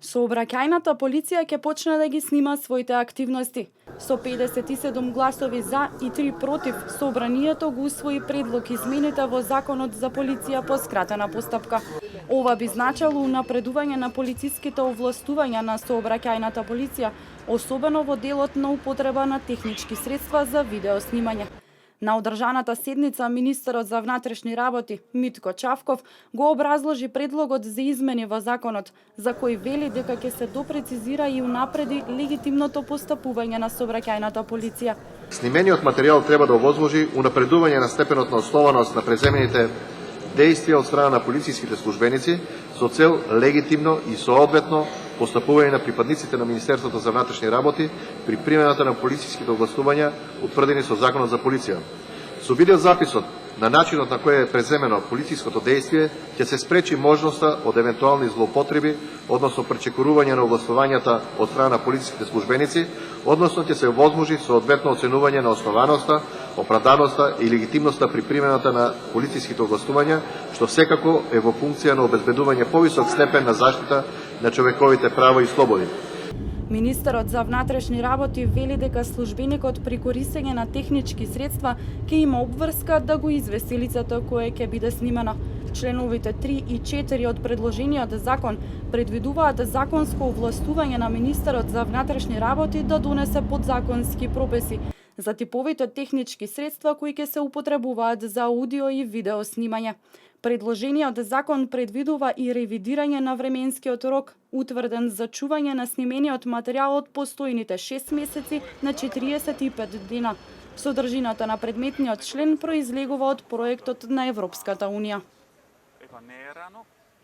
Сообраќајната полиција ќе почне да ги снима своите активности. Со 57 гласови за и 3 против, собранието го усвои предлог измените во Законот за полиција по скратена постапка. Ова би значило унапредување на полициските овластувања на сообраќајната полиција, особено во делот на употреба на технички средства за видеоснимање. На одржаната седница, министерот за внатрешни работи Митко Чавков го образложи предлогот за измени во законот, за кој вели дека ќе се допрецизира и унапреди легитимното постапување на сообраќајната полиција. Снимениот материјал треба да овозможи унапредување на степенот на основаност на преземените действија од страна на полициските службеници со цел легитимно и соодветно постапување на припадниците на Министерството за внатрешни работи при примената на полициските овластувања утврдени со Законот за полиција. Со видеозаписот на начинот на кој е преземено полициското действие ќе се спречи можноста од евентуални злоупотреби, односно пречекорување на овластувањата од страна на полициските службеници, односно ќе се овозможи соодветно оценување на основаноста, оправданоста и легитимноста при примената на полициските овластувања, што секако е во функција на обезбедување повисок степен на заштита на човековите права и слободи. Министерот за внатрешни работи вели дека службеникот при користење на технички средства ќе има обврска да го извести лицето кое ќе биде снимано. Членовите 3 и 4 од предложениот закон предвидуваат законско овластување на министерот за внатрешни работи да донесе подзаконски прописи за типовите технички средства кои ќе се употребуваат за аудио и видео снимање. Предложениот закон предвидува и ревидирање на временскиот рок, утврден за чување на снимениот материјал од постојните 6 месеци на 45 дена. Содржината на предметниот член произлегува од проектот на Европската Унија.